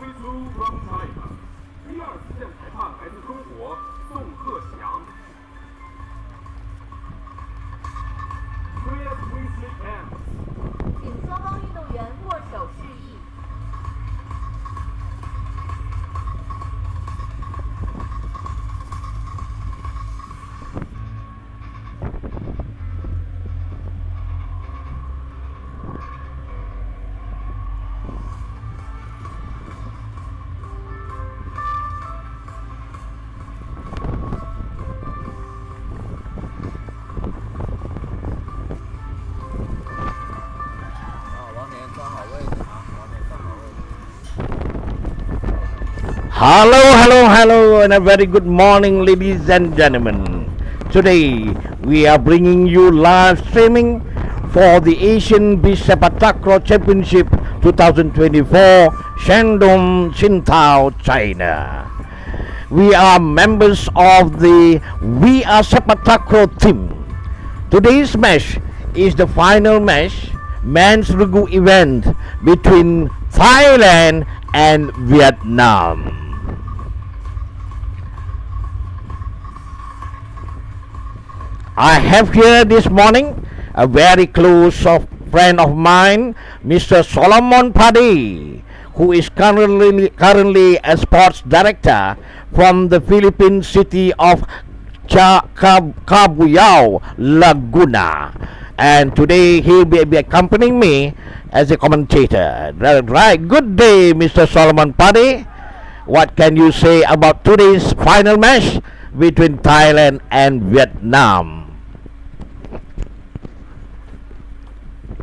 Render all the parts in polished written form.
请双方运动员握手示意。Hello, and a very good morning, ladies and gentlemen. Today, we are bringing you live streaming for the Asian Beach Sepaktakraw Championship 2024, Shandong, Qingdao, China. We are members of the We Are Sepaktakraw team. Today's match is the final match, Men Regu event between Thailand and Vietnam. I have here this morning a very close friend of mine, Mr. Solomon Padi, who is currently a sports director from the Philippine city of Cabuyao, Laguna. And today he'll be accompanying me as a commentator. Right, good day, Mr. Solomon Padi. What can you say about today's final match between Thailand and Vietnam?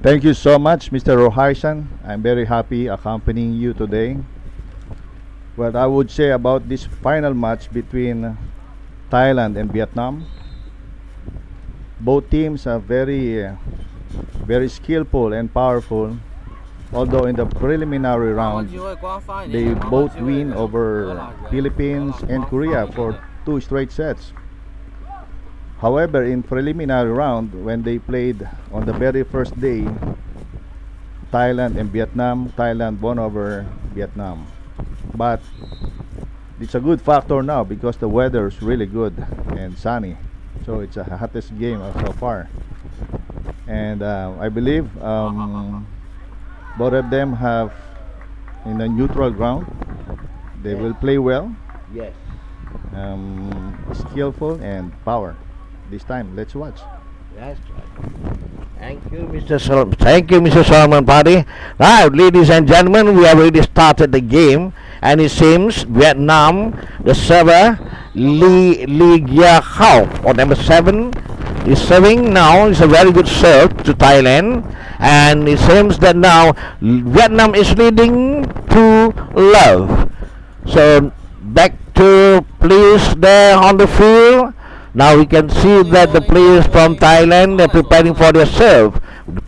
Thank you so much, Mr. Rohaisan. I'm very happy accompanying you today. What I would say about this final match between Thailand and Vietnam, both teams are very skillful and powerful. Although in the preliminary round, they both win over Philippines and Korea for 2 straight sets. However, in preliminary round, when they played on the very first day, Thailand and Vietnam, Thailand won over Vietnam. But it's a good factor now because the weather is really good and sunny. So it's the hottest game so far. And I believe both of them have in a neutral ground. They will play well. Yes. Skillful and power. This time, let's watch. That's right. Thank you, Mr. Solomon Padi. Right, ladies and gentlemen, we have already started the game, and it seems Vietnam, the server Lee Gia Hao, or number 7, is serving now. It's a very good serve to Thailand, and it seems that now Vietnam is leading to love. So back to players there on the field. Now we can see that the players from Thailand are preparing for their serve.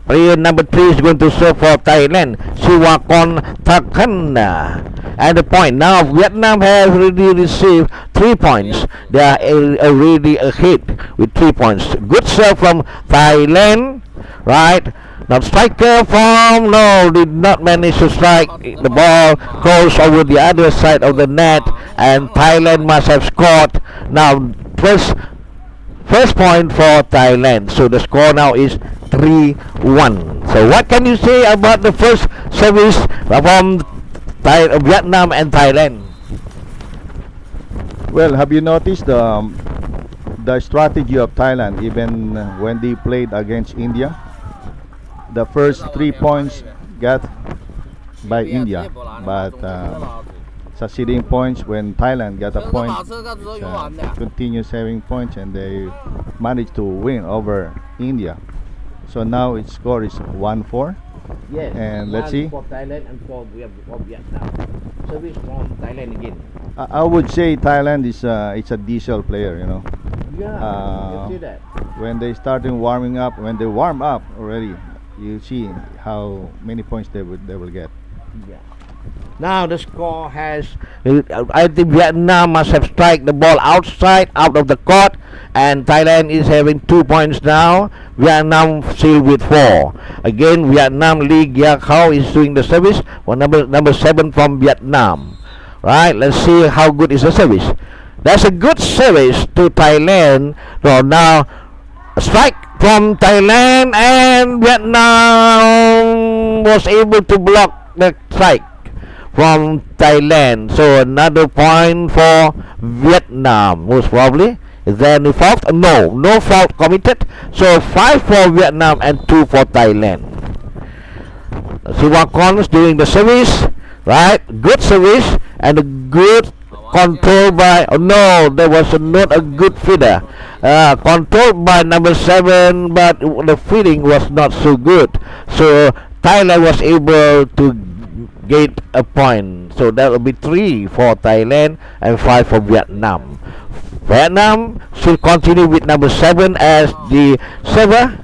Player number 3 is going to serve for Thailand, Siwakon Takana. And the point now, Vietnam has already received 3 points. They are already ahead with 3 points. Good serve from Thailand, right? Now striker from did not manage to strike. The ball goes over the other side of the net, and Thailand must have scored. Now first point for Thailand. So the score now is 3-1. So what can you say about the first service from Vietnam and Thailand? Well, have you noticed the strategy of Thailand even when they played against India? The first 3 points got by India, but succeeding points when Thailand got a point, continues having points, and they managed to win over India. So now its score is 1-4. Yes. And let's see. For Thailand and for Vietnam. Service from Thailand again. I would say Thailand is it's a diesel player, you know. Yeah, you see that. When they started warming up, when they warm up already, you see how many points they will get. Yeah. Now the score has, I think Vietnam must have struck the ball out of the court, and Thailand is having 2 points now. Vietnam still with 4. Again, Vietnam Lee Gia Khao is doing the service for number 7 from Vietnam. Right, let's see how good is the service. That's a good service to Thailand. So now a strike from Thailand, and Vietnam was able to block the strike from Thailand. So another point for Vietnam, most probably. Is there any fault? No fault committed. So 5 for Vietnam and 2 for Thailand. Siwakon is doing the service, right? Good service and a good control by. Oh no, there was not a good feeder. Controlled by number 7, but the feeding was not so good. So Thailand was able to get a point. So that will be 3 for Thailand and 5 for Vietnam. Vietnam should continue with number 7 as the server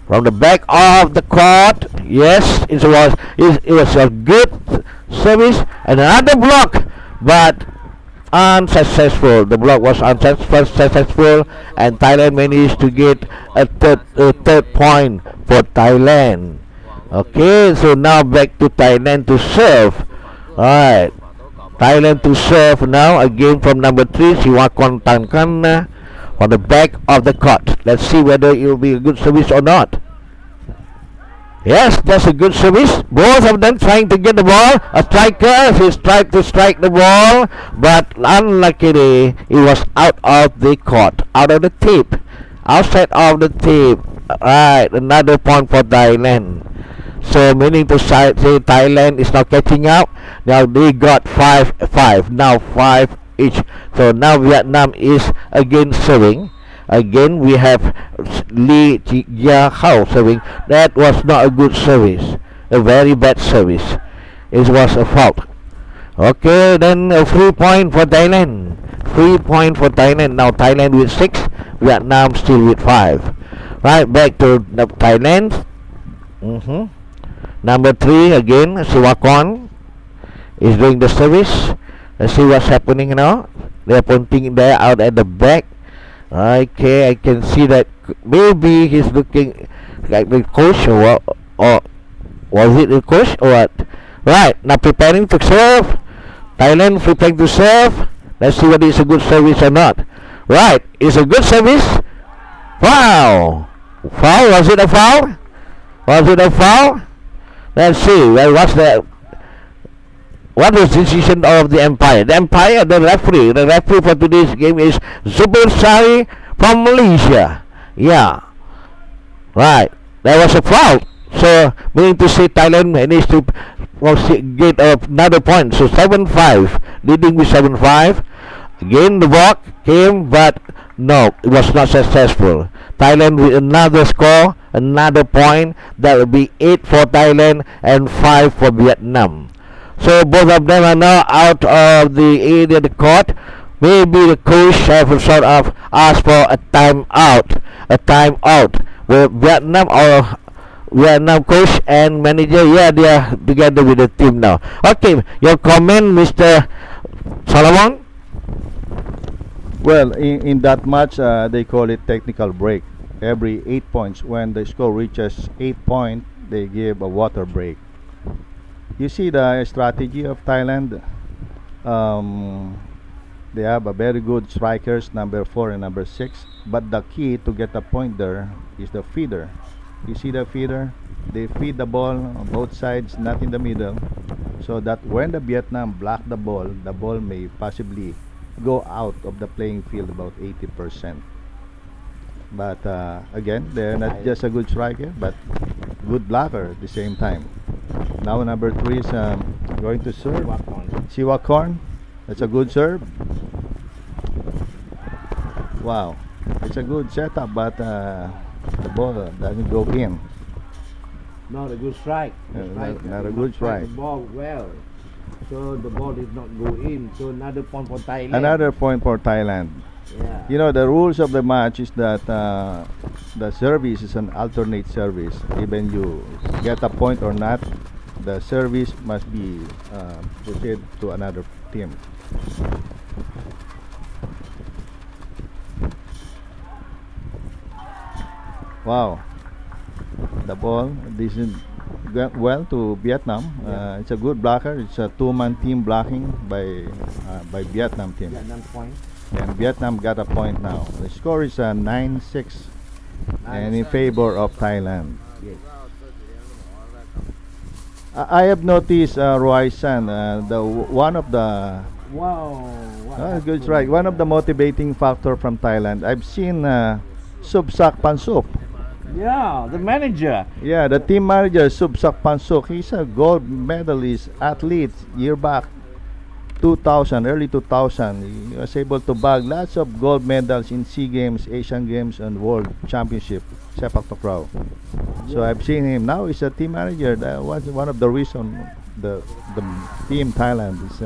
from the back of the court. Yes, it was a good service and another block, but unsuccessful. The block was unsuccessful, and Thailand managed to get a third point for Thailand. Okay, so now back to Thailand to serve. Alright, Thailand to serve now again from number 3, Siwakon Tankan, on the back of the court. Let's see whether it will be a good service or not. Yes, that's a good service. Both of them trying to get the ball. A striker, he's tried to strike the ball, but unluckily it was out of the court, out of the tape, outside of the tape. Right, another point for Thailand. So meaning to say Thailand is now catching up. Now they got 5. Now 5 each. So now Vietnam is again serving. Again we have Lee Gia Khao serving. That was not a good service, a very bad service. It was a fault. Okay, then a free point for Thailand. Free point for Thailand. Now Thailand with 6, Vietnam still with 5. Right, back to Thailand. Number 3 again, Siwakon is doing the service. Let's see what's happening now. They're pointing there out at the back. Okay, I can see that maybe he's looking like the coach or was it the coach or what? Right, now preparing to serve. Thailand preparing to serve. Let's see whether it's a good service or not. Right, it's a good service. Wow. Foul? Was it a foul? Was it a foul? Let's see. Well, what was the decision of the umpire? The umpire, the referee for today's game is Zubir Sari from Malaysia. Yeah. Right. There was a foul. So, meaning to say Thailand managed to get another point. So, 7-5. Leading with 7-5. Again, the block came, but no, it was not successful. Thailand with another score, another point. That will be 8 for Thailand and 5 for Vietnam. So both of them are now out of the area of the court. Maybe the coach have sort of asked for a timeout. Where Vietnam coach and manager, yeah, they are together with the team now. Okay, your comment, Mr. Solomon? Well, in that match, they call it technical break. Every 8 points, when the score reaches 8 points, they give a water break. You see the strategy of Thailand. They have a very good strikers, number 4 and number 6. But the key to get a point there is the feeder. You see the feeder? They feed the ball on both sides, not in the middle, so that when the Vietnam block the ball may possibly go out of the playing field about 80%. But again, they're not just a good striker, but good blocker at the same time. Now number 3 is going to serve. Siwakon. That's a good serve. Wow, it's a good setup, but the ball doesn't go in. Not a good strike. Not a good strike. The ball well. So the ball did not go in. So another point for Thailand. Another point for Thailand. Yeah. You know, the rules of the match is that the service is an alternate service. Even you get a point or not, the service must be proceed to another team. Wow. The ball. This is went well to Vietnam. Yeah. It's a good blocker. It's a two-man team blocking by Vietnam team. Vietnam point. And Vietnam got a point now. The score is 9-6 and in favor of Thailand. Yes. I have noticed, Roy-san, one of the Wow. good, right. One of the motivating factor from Thailand. I've seen Subsak Pansuk. Yeah, the manager. Yeah, the team manager Subsak Pansuk. He's a gold medalist athlete year back 2000, early 2000. He was able to bag lots of gold medals in SEA Games, Asian Games, and World Championship Sepaktakraw. So I've seen him. Now he's a team manager. That was one of the reason the team Thailand is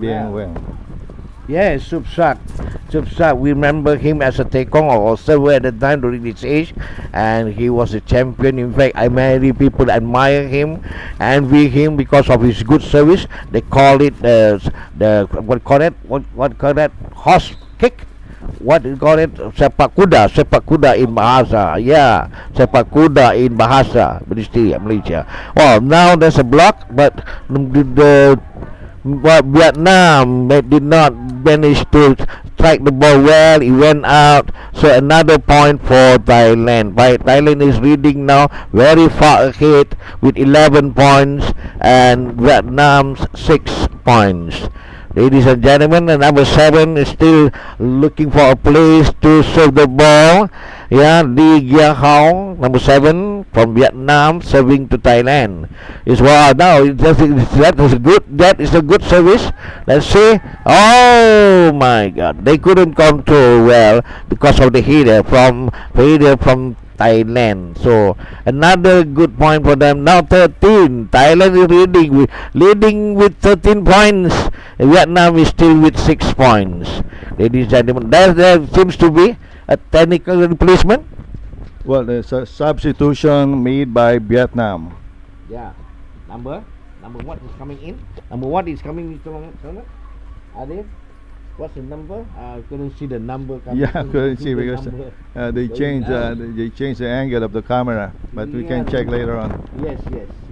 being well. Yes, Subsak. Subsak, we remember him as a taekwondo also at the time during his age, and he was a champion. In fact, many people admire him, envy him because of his good service. They call it the what call that horse kick. What do you call it? Sepak kuda in Bahasa. Yeah, sepak kuda in Bahasa Malaysia. Well, now there's a block, but Vietnam did not manage to strike the ball well. It went out. So another point for Thailand. Thailand is leading now very far ahead with 11 points and Vietnam's 6 points. Ladies and gentlemen, the number 7 is still looking for a place to serve the ball. Yeah, Lee Gia Hao, number 7 from Vietnam, serving to Thailand. Is wow, now that is a good service. Let's see. Oh my God, they couldn't control well because of the header from Thailand. So another good point for them. Now 13. Thailand is leading with 13 points. Vietnam is still with 6 points. Ladies and gentlemen, there seems to be a technical replacement. Well, there's a substitution made by Vietnam. Yeah. Number what is coming in? Number what is coming, Mr. Solomon? Are they? What's the number? I couldn't see the number coming. Yeah, couldn't see The because number. they changed the angle of the camera, but we can check later on. Yes.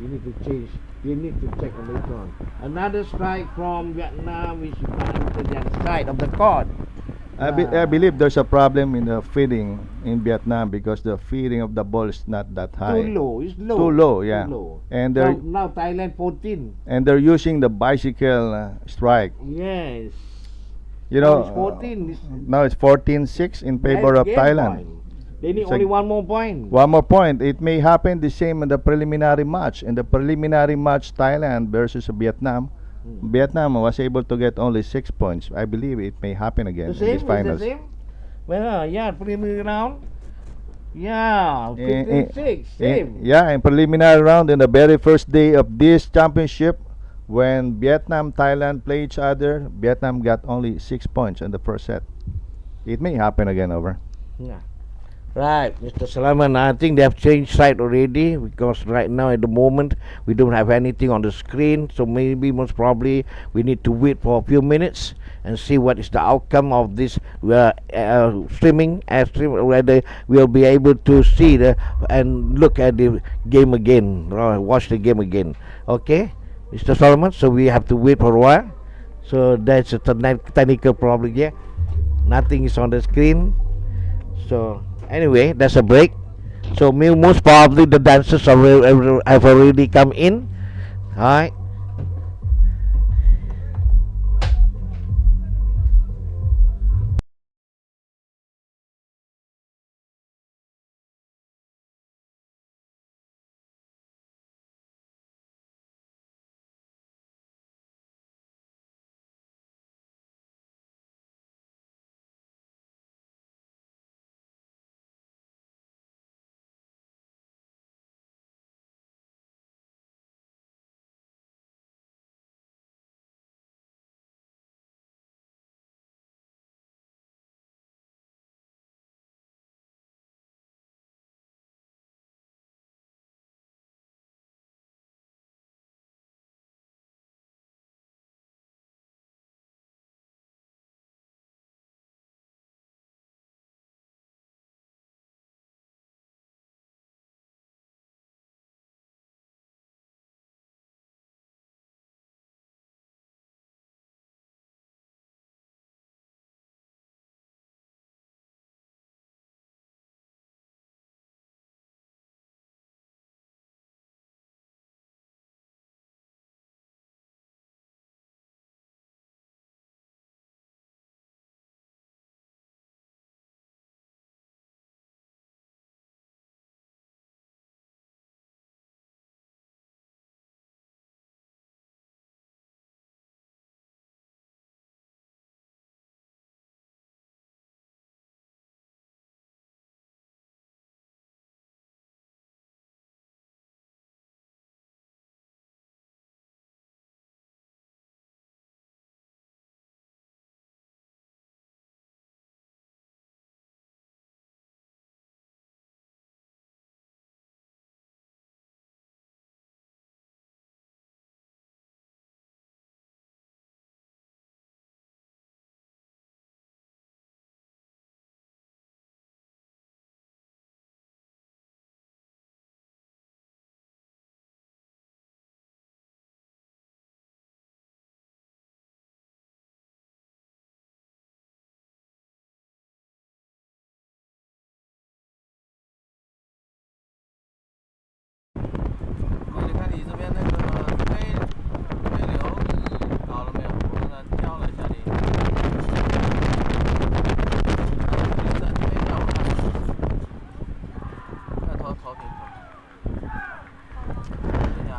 You need to change. You need to check later on. Another strike from Vietnam, which is to the other side of the court. I believe there's a problem in the feeding in Vietnam because the feeding of the ball is not that high. Too low. It's low. Too low, yeah. Too low. And So they're now Thailand 14. and they're using the bicycle strike. Yes. You Now know, it's 14. now it's 14-6 in favor of Game Thailand. point. They need It's a- only one more point. One more point. It may happen the same in the preliminary match. In the preliminary match, Thailand versus Vietnam, Vietnam was able to get only 6 points. I believe it may happen again The in same? these Is finals. the same? Well, yeah, preliminary round. Yeah, 15-6. Same. Yeah, in preliminary round in the very first day of this championship, when Vietnam Thailand play each other, Vietnam got only 6 points in the first set. It may happen again. Over. Yeah. Right, Mr. Salaman, I think they have changed side already because right now at the moment we don't have anything on the screen, so maybe most probably we need to wait for a few minutes and see what is the outcome of this streaming, whether we'll be able to see and look at the game again, watch the game again. Okay, Mr. Solomon, so we have to wait for a while. So that's a technical problem here. Nothing is on the screen. So anyway, that's a break. So most probably the dancers have already come in. Alright.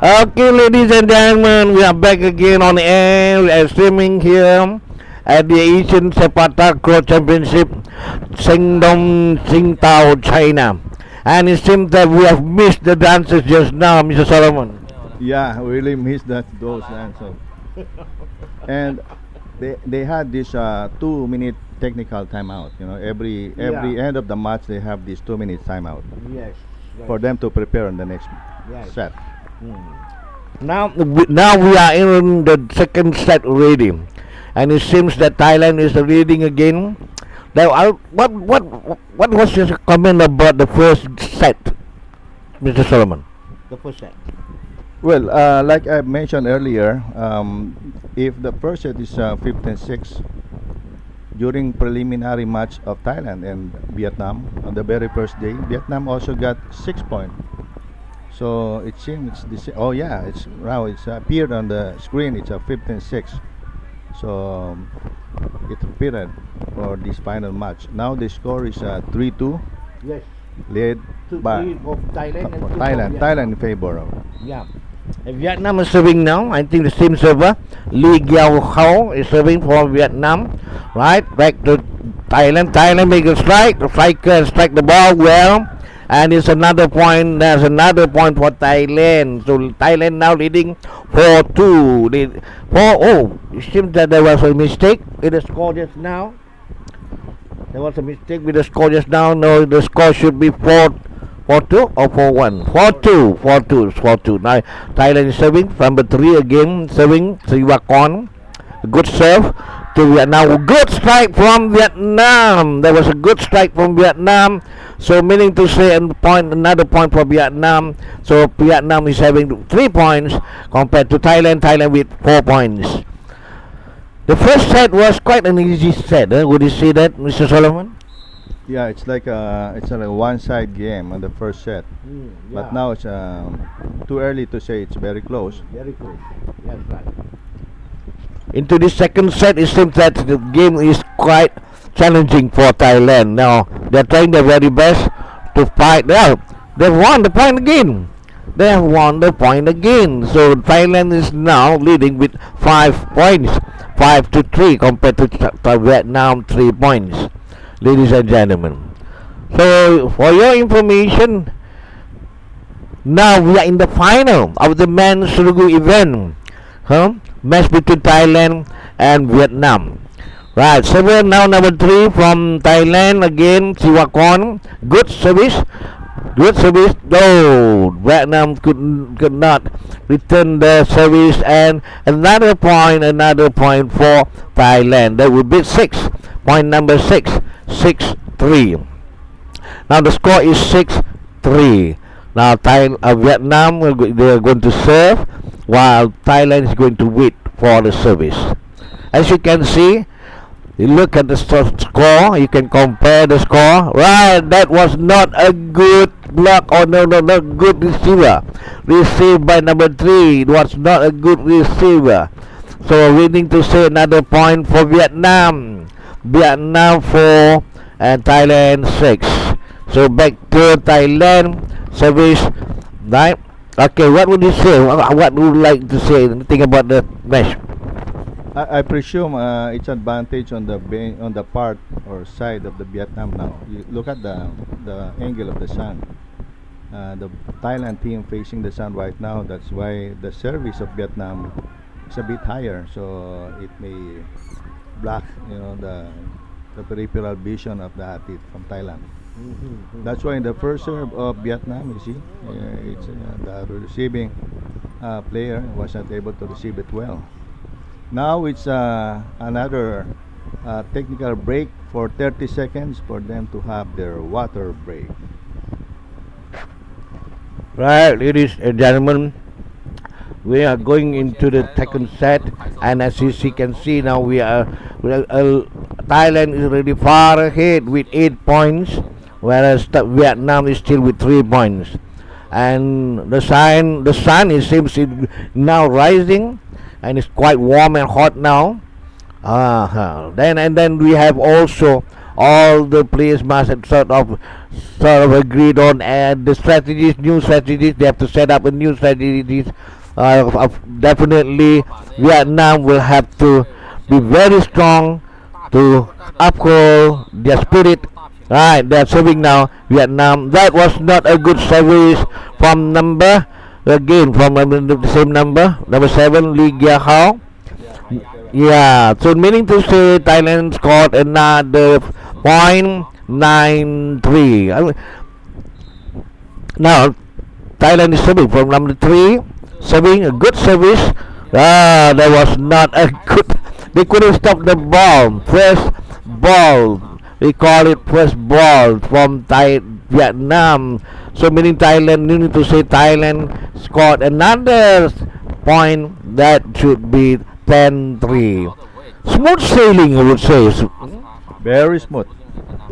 Okay, ladies and gentlemen, we are back again on air. We are streaming here at the Asian Sepaktakraw Championship, Qingdao, China. And it seems that we have missed the dances just now, Mr. Solomon. Yeah, we really missed those answers. And they had this 2-minute technical timeout. You know, every end of the match they have this 2-minute timeout Yes. for them to prepare on the next Yes. set. Now we are in the second set already, and it seems that Thailand is leading again. Now, what was your comment about the first set, Mr. Solomon? The first set. Well, like I mentioned earlier, if the first set is 15-6, during preliminary match of Thailand and Vietnam on the very first day, Vietnam also got 6 points. So it seems this. Oh yeah, it's now it's appeared on the screen. It's a 15-6. So it appeared for this final match. Now the score is 3-2, Yes. led by For Thailand and for Thailand in favor of. Yeah. And Vietnam is serving now. I think the same server, Lee Giao Hao, is serving for Vietnam. Right, back to Thailand. Thailand make a strike. The striker strike the ball well. And it's another point. There's another point for Thailand. So Thailand now leading 4-2. It seems that there was a mistake in the score just now. There was a mistake with the score just now. No, the score should be 4-2 or 4-1. 4-2. Now Thailand is serving. Number 3 again serving. Siwakon. Good serve to Vietnam. Good strike from Vietnam. There was a good strike from Vietnam. So meaning to say another point for Vietnam. So Vietnam is having 3 points compared to Thailand. Thailand with 4 points. The first set was quite an easy set. Would you say that, Mr. Solomon? Yeah, it's like a one-side game on the first set. But now it's too early to say it's very close. Very close. Yes, right. Into the second set, it seems that the game is quite challenging for Thailand. Now they're trying their very best to fight. They've won the point again. They have won the point again. So Thailand is now leading with 5 points, 5-3 compared to Vietnam 3 points. Ladies and gentlemen. So for your information, now we are in the final of the Men Regu event. Match between Thailand and Vietnam. Right, server now number 3 from Thailand again, Siwakon. Good service. No, Vietnam could not return the service, and another point for Thailand. That would be 6. Point number 6, 6-3. Now the score is 6-3. Now Vietnam they are going to serve, while Thailand is going to wait for the service. As you can see, you look at the score, you can compare the score. Right, that was not a good block, or not good receiver. Received by number 3. It was not a good receiver. So we need to say another point for Vietnam. Vietnam 4 and Thailand 6. So back to Thailand service. Right. Okay, what would you say? What would you like to say? Anything about the match? I presume it's advantage on the part or side of the Vietnam now. You look at the angle of the sun. The Thailand team facing the sun right now. That's why the service of Vietnam is a bit higher. So it may block, the peripheral vision of the athlete from Thailand. That's why in the first serve of Vietnam, you see, it's the receiving player was not able to receive it well. Now it's another technical break for 30 seconds for them to have their water break. Right, ladies and gentlemen, we are going into the second set, and as you can see now, Thailand is already far ahead with 8 points, whereas Vietnam is still with 3 points. And the sun it seems is now rising, and it's quite warm and hot now. Then we have also all the players must have sort of agreed on, and the strategies, new strategies. They have to set up a new strategies. Definitely, Vietnam will have to be very strong to uphold their spirit. Right, they're serving now. Vietnam. That was not a good service from number. Again, from the same number 7, Lee Gia Hao. Yeah, so meaning to say Thailand scored another point 93. Now Thailand is serving from number 3, serving a good service. That was not a good. They couldn't stop the ball. First ball. We call it first ball from Vietnam. So meaning Thailand, you need to say Thailand scored another point that should be 10-3. Smooth sailing, I would say. Very smooth.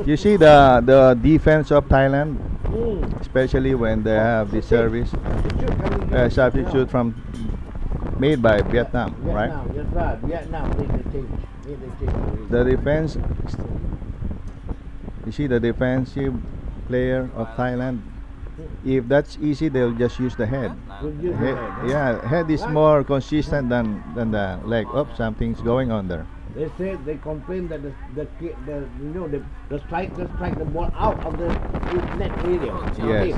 You see the defense of Thailand, especially when they have the service substitute from made by Vietnam, right? That's right. Vietnam made the change. The defense. You see the defensive player of Thailand. If that's easy, they'll just use the head. Yeah, head is more consistent than the leg. Oh, something's going on there. They say they complain that the striker strike the ball out of the net area. Yes.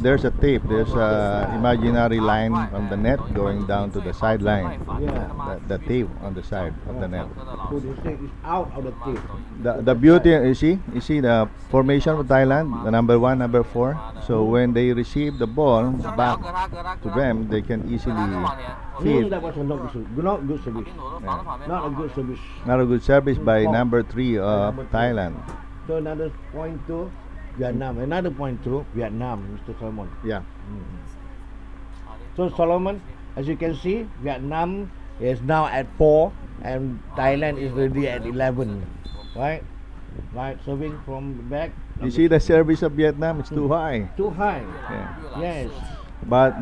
There's a tape. There's a imaginary line on the net going down to the sideline. Yeah. The tape on the side of the net. So they say it's out of the tape. The beauty, you see the formation of Thailand, the number 1, number 4. So when they receive the ball back to them, they can easily feed. That was not good service. Not a good service. Not a good service by number 3 of Thailand. So another point to Vietnam. Another point to Vietnam, Mr. Solomon. Yeah. So Solomon, as you can see, Vietnam is now at 4 and Thailand is already at 11. Right? Right, serving from the back. You see the service of Vietnam, it's too high. Too high. Yeah. Yes. But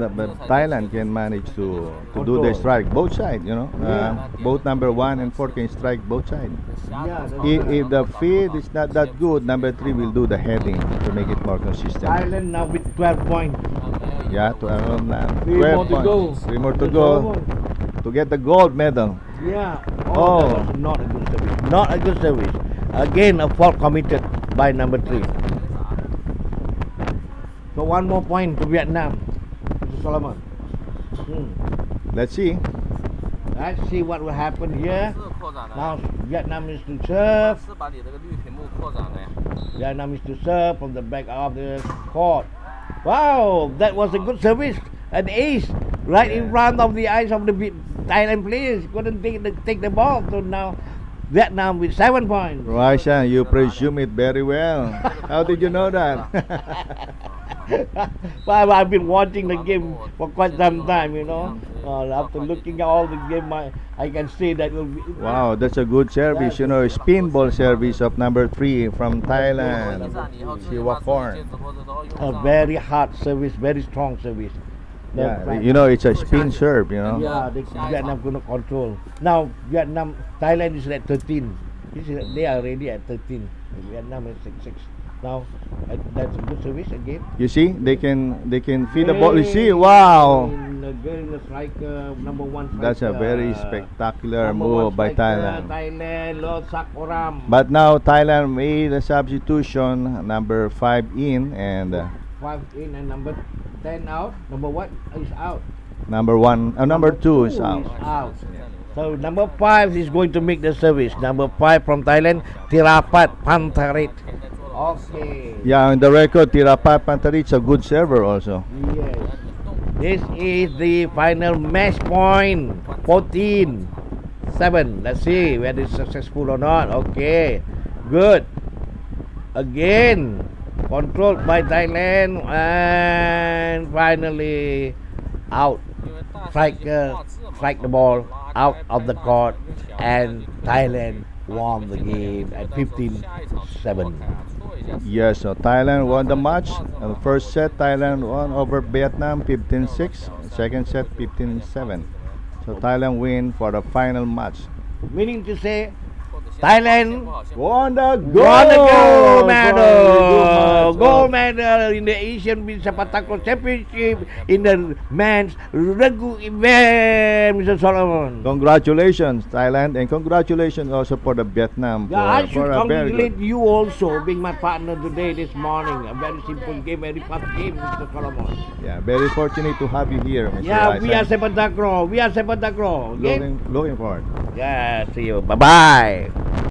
Thailand can manage to do the strike both sides, both number 1 and 4 can strike both sides. Yeah, If the feed is not that good, number 3 will do the heading to make it more consistent. Thailand now with 12 points. Yeah, 12 now. 3 more to go. 3 more to go to get the gold medal. Yeah. Oh. That was not a good service. Not a good service. Again, a fault committed by number 3. So one more point to Vietnam, Mr. Solomon. Let's see. Let's see what will happen here. Now Vietnam is to serve. Vietnam is to serve from the back of the court. Wow, that was a good service. An ace right in front of the eyes of the Thailand players. Couldn't take the ball. So now Vietnam with 7 points. Russia, you presume it very well. How did you know that? Well, I've been watching the game for quite some time, after looking at all the game, I can see that will be. Wow, that's a good service. Spin ball service of number 3 from Thailand. Siwakorn. A very hard service, very strong service. Yeah, it's a spin serve, Yeah, Vietnam could not control. Now Thailand is at 13. They are already at 13. Vietnam is 6. Now that's a good service again. You see, they can feed the ball. You see, wow. Again, the striker, number 1 striker. That's a very spectacular move by Thailand. Thailand, Lord Sakoram. But now Thailand made a substitution, number 5 in and 5 in and number 10 out. Number 1 is out. number 2 is out. So number 5 is going to make the service. Number 5 from Thailand, Tirapat Pantarit. Okay. Yeah, in the record, Tirapat Pantarit is a good server also. Yes. This is the final match point. 14-7. Let's see whether it's successful or not. Okay. Good. Again, controlled by Thailand and finally out. Strike the ball out of the court and Thailand won the game at 15-7. Yes, so Thailand won the match. The first set, Thailand won over Vietnam 15-6. Second set, 15-7. So Thailand win for the final match. Meaning to say, Thailand Won the won the gold Very good medal. match. Gold medal in the Asian Sepaktakraw Championship in the men's Regu event, Mr. Solomon. Congratulations, Thailand, and congratulations also for the Vietnam. Yeah, I for should a very congratulate good. you also being my partner today this morning. A very simple game, very fast game, Mr. Solomon. Yeah, very fortunate to have you here, Mr. Yeah, we are Raisen. Sepaktakraw. We are Sepaktakraw. Okay? Looking forward. Yeah, see you. Bye bye.